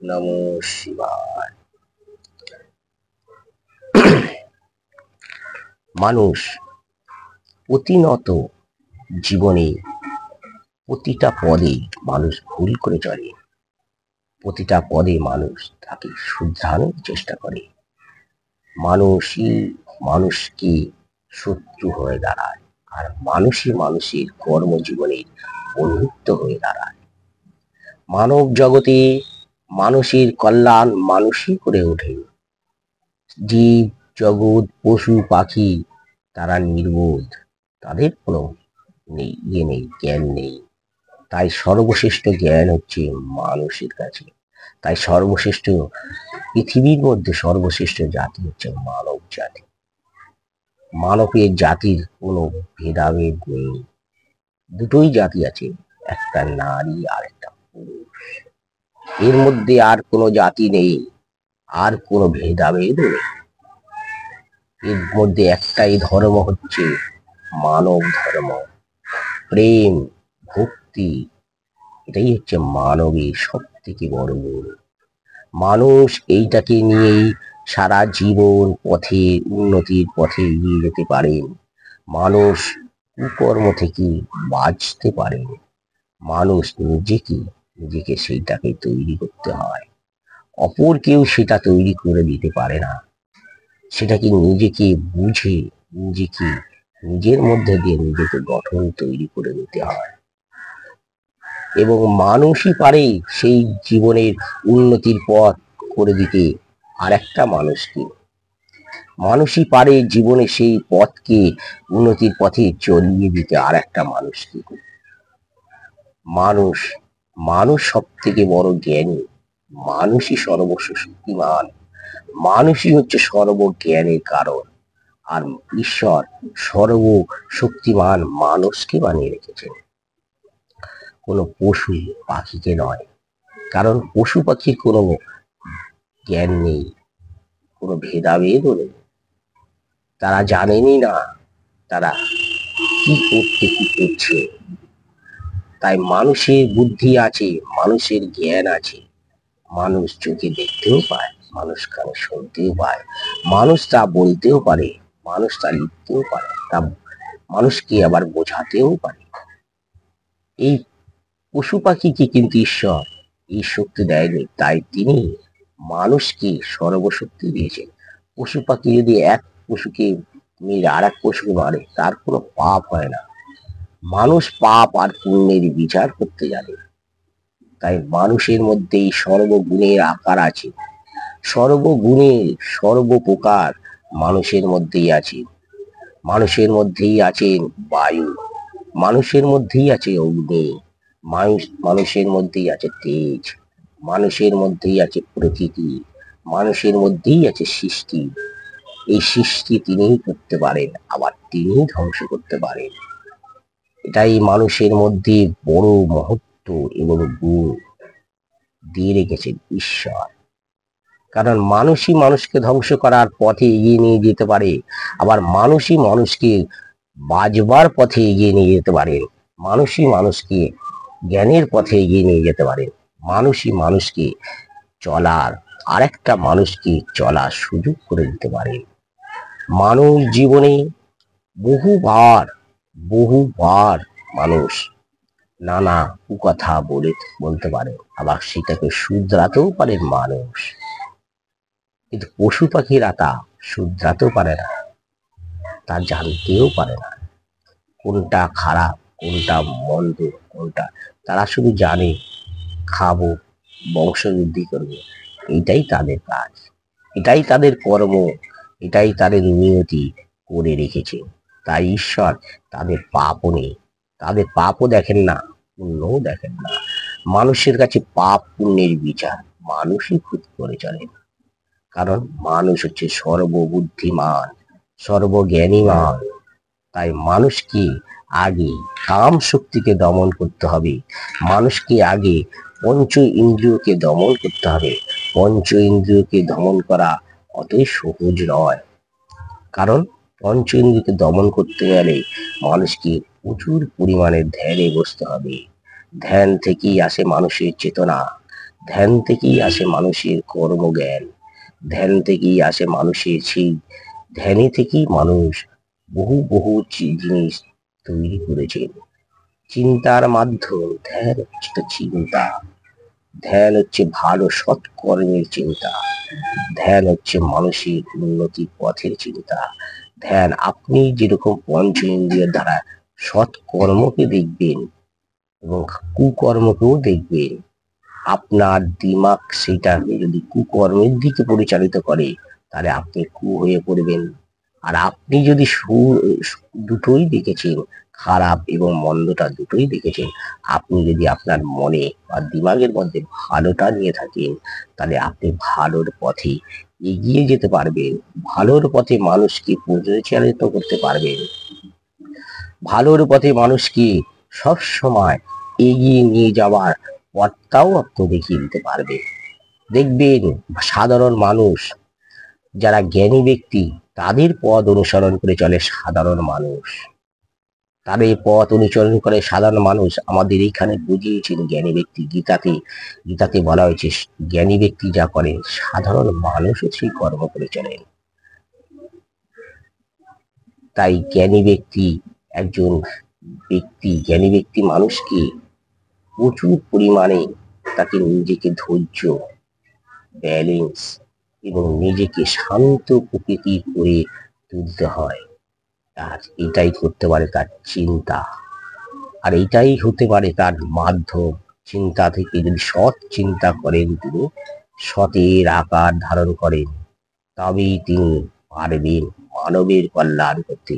নমো শিবায়। মানুষ প্রতিনত জীবনে প্রতিটা পদে মানুষ ভুল করে চলে। প্রতিটা পদে মানুষ তাকে শুধরানোর চেষ্টা করে। মানুষই মানুষকে শত্রু হয়ে দাঁড়ায়, আর মানুষই মানুষের কর্মজীবনের বন্ধুত্ব হয়ে দাঁড়ায়। মানব জগতে মানুষের কল্যাণ মানুষই করে ওঠে। জীব জগৎ পশু পাখি তারা নির্বোধ, তাদের কোনো নেই, জ্ঞান নেই। তাই সর্বশ্রেষ্ঠ জ্ঞান হচ্ছে মানুষের কাছে। তাই সর্বশ্রেষ্ঠ পৃথিবীর মধ্যে সর্বশ্রেষ্ঠ জাতি হচ্ছে মানব জাতি। মানবের জাতির কোনো ভেদাভেদ নেই। দুটোই জাতি আছে, একটা নারী আর একটা পুরুষ। এর মধ্যে আর কোনো জাতি নেই, আর কোনো ভেদাভেদ নেই। এর মধ্যে একটাই ধর্ম হচ্ছে মানব ধর্ম। প্রেম, ভক্তি, এটাই হচ্ছে মানবের সব থেকে বড় গুণ। মানুষ এইটাকে নিয়েই সারা জীবন পথে উন্নতির পথে এগিয়ে যেতে পারেন। মানুষ কুকর্ম থেকে বাঁচতে পারেন। মানুষ নিজেকে সেইটাকে তৈরি করতে হয়। অপর কেউ সেটা তৈরি করে দিতে পারে না। সেটাকে নিজেকে বুঝে নিজের মধ্যে দিয়ে নিজেকে গঠন তৈরি করে নিতে হয়। এবং মানুষই পারে সেই জীবনের উন্নতির পথ করে দিতে আর একটা মানুষকে। মানুষই পারে জীবনে সেই পথকে উন্নতির পথে চলিয়ে দিতে আর একটা মানুষকে। মানুষ মানুষ সব থেকে বড় জ্ঞানী, মানুষই সর্বস্ব শক্তিমান, মানুষই হচ্ছে সর্বজ্ঞানের কারণ। আর ঈশ্বর সর্বশক্তিমান মানুষকে বানিয়ে রেখেছেন, কোনো পশু পাখিকে নয়। কারণ পশু পাখির কোনো জ্ঞান নেই, কোনো ভেদাভেদও নেই। তারা জানেনই না তারা কি করছে। তাই মানুষের বুদ্ধি আছে, মানুষের জ্ঞান আছে। মানুষ চোখে দেখতেও পায়, মানুষ কানে শুনতেও পায়, মানুষ তা বলতেও পারে, মানুষ তা লিখতেও পারে, তা মানুষকে আবার বোঝাতেও পারে। এই পশু পাখিকে কিন্তু ঈশ্বর এই শক্তি দেয়নি, তাই তিনি মানুষকে সর্বশক্তি দিয়েছেন। পশু পাখি যদি এক পশুকে মেরে আর এক পশুকে মারে, তার কোনো পাপ হয় না। মানুষ পাপ আর পুণ্যের বিচার করতে জানে। তাই মানুষের মধ্যেই সর্বগুণের আকার আছে। সর্বগুণের সর্বপ্রকার মানুষের মধ্যেই আছে। মানুষের মধ্যেই আছেন বায়ু, মানুষের মধ্যেই আছে অগ্নি, মানুষের মধ্যেই আছে তেজ, মানুষের মধ্যেই আছে প্রকৃতি, মানুষের মধ্যেই আছে সৃষ্টি। এই সৃষ্টি তিনিই করতে পারেন, আবার তিনিই ধ্বংস করতে পারেন। এটাই মানুষের মধ্যে বড় মহত্ব এবং গুণ দিয়ে রেখেছেন ঈশ্বর। কারণ মানুষই মানুষকে ধ্বংস করার পথে এগিয়ে নিয়ে যেতে পারে, আবার মানুষই মানুষকে বাঁচবার পথে এগিয়ে নিয়ে যেতে পারে। মানুষই মানুষকে জ্ঞানের পথে এগিয়ে নিয়ে যেতে পারে। মানুষই মানুষকে চলার আরেকটা মানুষকে চলার সুযোগ করে দিতে পারে। মানুষ জীবনে বহুবার মানুষ নানা কুকথা বলতে পারে, আবার সেটাকে শুধরাতেও পারে মানুষ। কিন্তু পশু পাখিরা তা শুধরাতেও পারে না, তা জানতেও পারে না কোনটা খারাপ কোনটা মন্দ কোনটা। তারা শুধু জানে খাবো, বংশবৃদ্ধি করবো, এইটাই তাদের কাজ, এটাই তাদের কর্ম, এটাই তাদের নিয়তি করে রেখেছে। তাই ঈশ্বর তাদের পাপও নেই, তাদের পাপও দেখেন না, পুণ্যও দেখেন না। মানুষের কাছে পাপ পুণ্যের বিচার মানুষই খুব করে চলেন। কারণ মানুষ হচ্ছে সর্ববুদ্ধিমান, সর্বজ্ঞানীমান। তাই মানুষকে আগে কাম শক্তিকে দমন করতে হবে, মানুষকে আগে পঞ্চ ইন্দ্রিয়কে দমন করতে হবে। পঞ্চ ইন্দ্রিয়কে দমন করা অতই সহজ নয়। কারণ পঞ্চ ইন্দ্রিয়কে দমন করতে গেলে মানুষকে প্রচুর পরিমাণে ধ্যানে বসতে হবে। ধ্যান থেকেই আসে মানুষের চেতনা, ধ্যান থেকেই আসে মানুষের কর্মজ্ঞান, ধ্যান থেকেই আসে মানুষের সেই ধ্যানে থেকেই মানুষ বহু বহু জিনিস তৈরি করেছেন। চিন্তার মাধ্যম, ধ্যান হচ্ছে তো চিন্তা, ধ্যান হচ্ছে ভালো সৎ কর্মের চিন্তা, ধ্যান হচ্ছে মানসিক উন্নতির পথের চিন্তা। ধ্যান আপনি যেরকম পঞ্চ ইন্দ্রিয়ের দ্বারা সৎ কর্মকে দেখবেন এবং কুকর্মকেও দেখবেন, আপনার দিমাগ সেটাকে যদি কুকর্মের দিকে পরিচালিত করে তাহলে আপনি কু হয়ে পড়বেন। আর আপনি যদি দুটোই দেখেছেন, খারাপ এবং মন্দটা দুটোই দেখেছেন, আপনি যদি আপনার মনে বা দিমাগের মধ্যে ভালোটা নিয়ে থাকেন তাহলে আপনি ভালোর পথে এগিয়ে যেতে পারবেন, ভালোর পথে মানুষকে পরিচালিত করতে পারবেন, ভালোর পথে মানুষকে সব সময় এগিয়ে নিয়ে যাওয়ার পথটাও আপনি দেখিয়ে দিতে পারবে। দেখবেন সাধারণ মানুষ যারা জ্ঞানী ব্যক্তি তাদের পথ অনুসরণ করে চলে সাধারণ মানুষ, তাদের পথ অনুসরণ করে সাধারণ মানুষ। আমাদের এইখানে বুঝিয়েছেন জ্ঞানী ব্যক্তি, গীতাতে গীতাতে বলা হয়েছে জ্ঞানী ব্যক্তি যা করে সাধারণ মানুষও সেই কর্ম করে চলেন। তাই জ্ঞানী ব্যক্তি একজন জ্ঞানী ব্যক্তি মানুষকে প্রচুর পরিমাণে তাকে নিজেকে ধৈর্য, ব্যালেন্স এবং নিজেকে শান্ত প্রকৃতি করে তুলতে হয়। আর এটাই করতে পারে তার চিন্তা, আর এটাই হতে পারে তার মাধ্যম। চিন্তা থেকে যদি সৎ চিন্তা করেন, তিনি সতের আকার ধারণ করেন, তবেই তিনি পারবেন মানবের কল্যাণ করতে,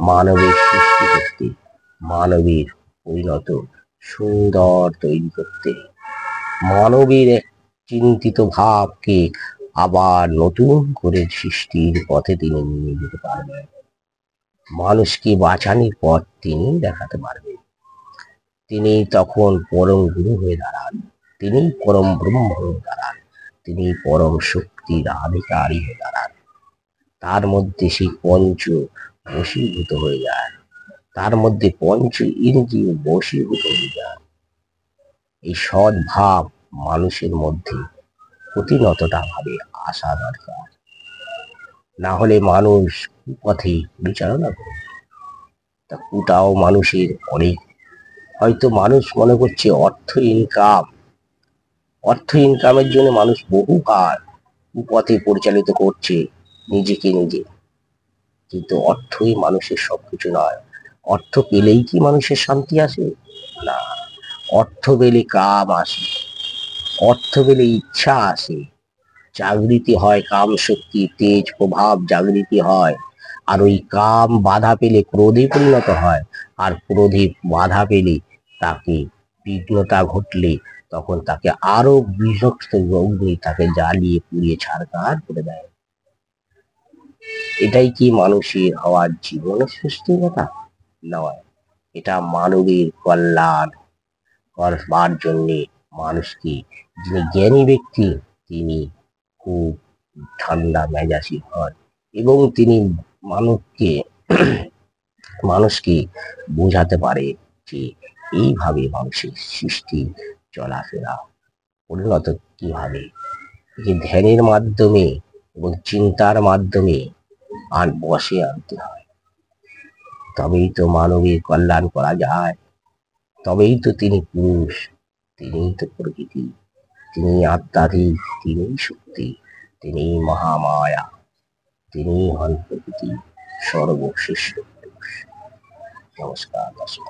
মানবের সৃষ্টি করতে, মানবের পরিণত সুন্দর তৈরি করতে, মানবের এক চিন্তিত ভাবকে আবার নতুন করে সৃষ্টির পথে তিনি নিয়ে যেতে পারবেন, মানুষকে বাঁচানোর পথ তিনি দেখাতে পারবেন। তিনি তখন পরম গুরু হয়ে দাঁড়ান, তিনি পরম ব্রহ্ম হয়ে দাঁড়ান, তিনি পরম শক্তির আধিকারী হয়ে দাঁড়ান। তার মধ্যে সেই পঞ্চ বশীভূত হয়ে যায়, তার মধ্যে পঞ্চ ইন্দ্রিয় বশীভূত হয়ে যায়। এই সৎ ভাব মানুষের মধ্যে প্রতিনতটা ভাবে আসা দরকার, না হলে মানুষ কুপথে পরিচালনা করে। তা কুটাও মানুষের অনেক, হয়তো মানুষ মনে করছে অর্থ ইনকাম, অর্থ ইনকামের জন্য মানুষ বহুবার কুপথে পরিচালিত করছে নিজেকে নিজে, কিন্তু অর্থই মানুষের সবকিছু নয়। অর্থ পেলেই কি মানুষের শান্তি আসে? না, অর্থ পেলে কাম আসে, অর্থ পেলে ইচ্ছা আসে, জাগৃতি হয় কাম শক্তি, তেজ প্রভাব জাগৃতি হয়। আর ওই কাম বাধা পেলে ক্রোধে পরিণত হয়, আর ক্রোধে বাধা পেলে তাকে বিঘ্নতা ঘটলে তখন তাকে আরো বিষাক্ত অগ্নি তাকে জ্বালিয়ে পুড়িয়ে ছারখার করে দেয়। এটাই কি মানুষের হওয়ার জীবনের সৃষ্টি কথা? নয়, এটা মানবের কল্যাণ করবার জন্যে মানুষকে, যিনি জ্ঞানী ব্যক্তি তিনি খুব ঠান্ডা মেজাজি হন এবং তিনি মানুষকে মানুষকে বোঝাতে পারে যে এইভাবে মানুষের সৃষ্টি চলাফেরা পরিণত কিভাবে, যে ধ্যানের মাধ্যমে এবং চিন্তার মাধ্যমে আর বসে আনতে হয়, তবেই তো মানবের কল্যাণ করা যায়, তবেই তো তিনি পুরুষ, তিনিই তো প্রকৃতি, তিনি আত্মাধীন, তিনি শক্তি, তিনি মহামায়া, তিনি হন প্রকৃতি সর্বশ্রেষ্ঠ পুরুষ। নমস্কার দর্শক।